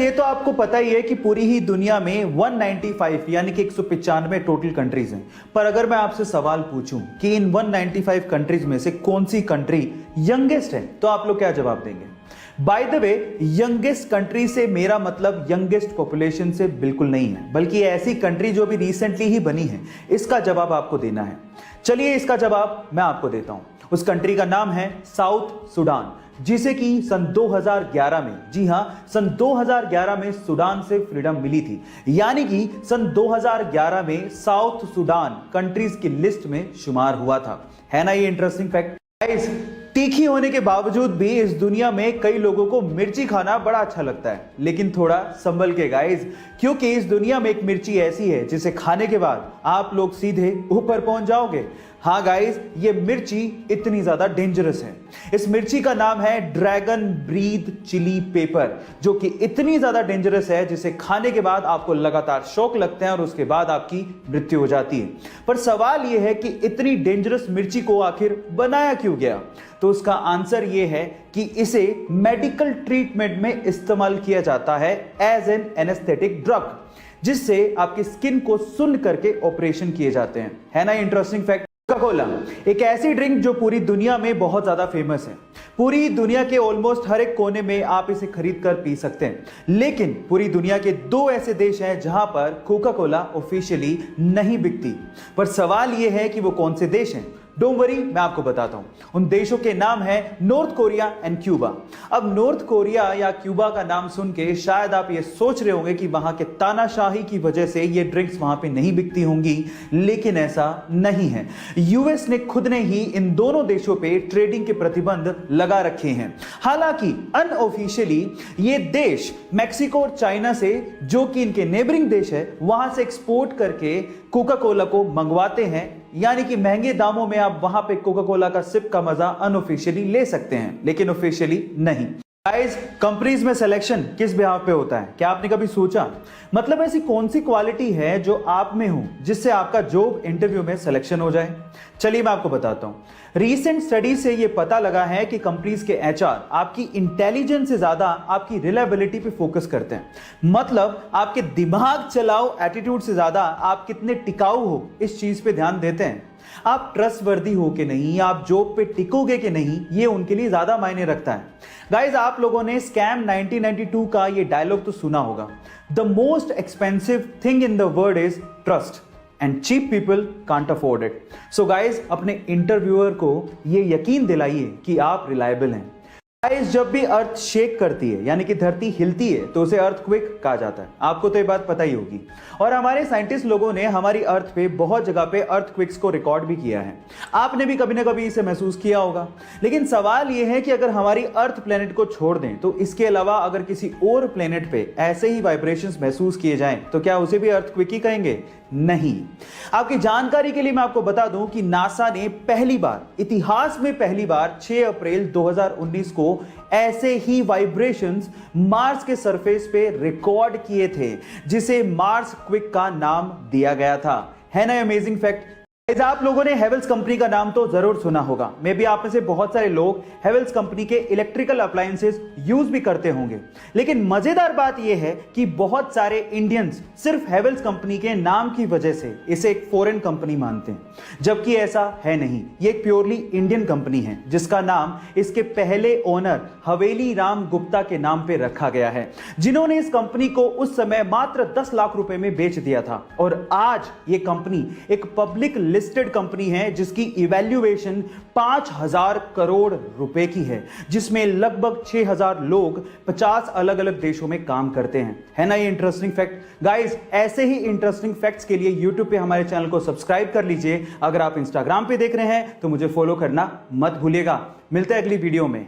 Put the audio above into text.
ये तो आपको पता ही है कि पूरी ही दुनिया में 195 यानी कि 195 टोटल कंट्रीज हैं। पर अगर मैं आपसे सवाल पूछूं कि इन 195 कंट्रीज में से कौन सी कंट्री यंगेस्ट है, तो आप लोग क्या जवाब देंगे? By the way, youngest country से मेरा मतलब यंगेस्ट पॉपुलेशन से बिल्कुल नहीं है, बल्कि ऐसी कंट्री जो भी रिसेंटली ही बनी है, इसका जवाब आपको देना है। चलिए इसका जवाब मैं आपको देता हूं। उस कंट्री का नाम है साउथ सूडान, जिसे कि सन 2011 में, जी हां, सन 2011 में सूडान से फ्रीडम मिली थी। यानी कि सन 2011 में साउथ सूडान कंट्रीज की लिस्ट में शुमार हुआ था। है ना ये इंटरेस्टिंग फैक्ट? तीखी होने के बावजूद भी इस दुनिया में कई लोगों को मिर्ची खाना बड़ा अच्छा लगता है, लेकिन थोड़ा संभल के गाइस, क्योंकि इस दुनिया में एक मिर्ची ऐसी है जिसे खाने के बाद आप लोग सीधे ऊपर पहुंच जाओगे। हाँ गाइस, ये मिर्ची इतनी ज्यादा डेंजरस है। इस मिर्ची का नाम है ड्रैगन ब्रीथ चिली पेपर, जो कि इतनी ज्यादा डेंजरस है जिसे खाने के बाद आपको लगातार शौक लगते हैं और उसके बाद आपकी मृत्यु हो जाती है। पर सवाल यह है कि इतनी डेंजरस मिर्ची को आखिर बनाया क्यों गया? तो उसका आंसर यह है कि इसे मेडिकल ट्रीटमेंट में इस्तेमाल किया जाता है एज एन एनेस्थेटिक ड्रग, जिससे आपकी स्किन को सुन्न करके ऑपरेशन किए जाते हैं। है ना इंटरेस्टिंग फैक्ट? कोका कोला एक ऐसी ड्रिंक जो पूरी दुनिया में बहुत ज्यादा फेमस है। पूरी दुनिया के ऑलमोस्ट हर एक कोने में आप इसे खरीद कर पी सकते हैं, लेकिन पूरी दुनिया के 2 ऐसे देश हैं जहां पर कोका कोला ऑफिशियली नहीं बिकती। पर सवाल यह है कि वो कौन से देश हैं? डोंट वरी, मैं आपको बताता हूं। उन देशों के नाम है नॉर्थ कोरिया एंड क्यूबा। अब नॉर्थ कोरिया या क्यूबा का नाम सुन के शायद आप ये सोच रहे होंगे कि वहां के तानाशाही की वजह से ये ड्रिंक्स वहां पे नहीं बिकती होंगी, लेकिन ऐसा नहीं है। यूएस ने खुद ने ही इन दोनों देशों पे ट्रेडिंग के प्रतिबंध लगा रखे हैं। हालांकि अनऑफिशियली ये देश मैक्सिको और चाइना से, जो कि इनके नेबरिंग देश है, वहां से एक्सपोर्ट करके कोका कोला को मंगवाते हैं। यानी कि महंगे दामों में आप वहां पे कोका कोला का सिप का मजा अनऑफिशियली ले सकते हैं, लेकिन ऑफिशियली नहीं। गाइस, कंपनीज में सिलेक्शन किस बिहाव पे होता है? क्या आपने कभी सोचा? मतलब ऐसी कौन सी क्वालिटी है जो आप में हो जिससे आपका जॉब इंटरव्यू में सिलेक्शन हो जाए? चलिए मैं आपको बताता हूं। रीसेंट स्टडी से यह पता लगा है कि कंपनीज के एचआर आपकी इंटेलिजेंस से ज्यादा आपकी रिलायबिलिटी पे फोकस करते हैं। मतलब आपके दिमाग चलाओ एटीट्यूड से ज्यादा आप कितने टिकाऊ हो इस चीज पे ध्यान देते हैं। आप ट्रस्टवर्दी हो कि नहीं, आप जॉब पे टिकोगे कि नहीं, ये उनके लिए ज्यादा मायने रखता है। गाइस, आप लोगों ने स्कैम 1992 का ये डायलॉग तो सुना होगा, the most expensive thing in the world is trust and cheap people can't afford it. So guys, अपने इंटरव्यूअर को ये यकीन दिलाइए कि आप रिलायबल हैं। गाइस, जब भी अर्थ शेक करती है यानी कि धरती हिलती है तो उसे अर्थक्वेक कहा जाता है। आपको तो ये बात पता ही होगी। और हमारे साइंटिस्ट लोगों ने हमारी अर्थ पे बहुत जगह पे अर्थक्वेक्स को रिकॉर्ड भी किया है। आपने भी कभी ना कभी इसे महसूस किया होगा। लेकिन सवाल यह है कि अगर हमारी अर्थ प्लेनेट को छोड़ दें तो इसके अलावा अगर किसी और प्लेनेट पे ऐसे ही वाइब्रेशंस महसूस किए जाएं तो क्या उसे भी अर्थक्वेक ही कहेंगे? नहीं। आपकी जानकारी के लिए मैं आपको बता दूं कि नासा ने पहली बार, इतिहास में पहली बार 6 अप्रैल 2019 को ऐसे ही वाइब्रेशंस मार्स के सरफेस पे रिकॉर्ड किए थे, जिसे मार्स क्विक का नाम दिया गया था। है ना अमेजिंग फैक्ट? आप लोगों ने हेवेल्स कंपनी का नाम तो जरूर सुना होगा। मे बी आप में से बहुत सारे लोग हेवेल्स कंपनी के इलेक्ट्रिकल अप्लायंसेस यूज भी करते होंगे। लेकिन मजेदार बात यह है कि बहुत सारे इंडियंस सिर्फ हेवेल्स कंपनी के नाम की वजह से इसे एक फॉरेन कंपनी मानते हैं, जबकि ऐसा है नहीं। ये एक प्योरली इंडियन कंपनी है जिसका नाम इसके पहले ओनर हवेली राम गुप्ता के नाम पे रखा गया है, जिन्होंने इस कंपनी को उस समय मात्र 10 लाख रुपए में बेच दिया था। और आज ये कंपनी एक पब्लिक लिस्टेड कंपनी है जिसकी इवैल्यूएशन 5000 करोड़ रुपए की है, जिसमें लगभग 6000 लोग 50 अलग अलग देशों में काम करते हैं। है ना ये इंटरेस्टिंग फैक्ट? गाइस, ऐसे ही इंटरेस्टिंग फैक्ट्स के लिए YouTube पे हमारे चैनल को सब्सक्राइब कर लीजिए। अगर आप इंस्टाग्राम पे देख रहे हैं तो मुझे फॉलो करना मत भूलिएगा। मिलते हैं अगली वीडियो में।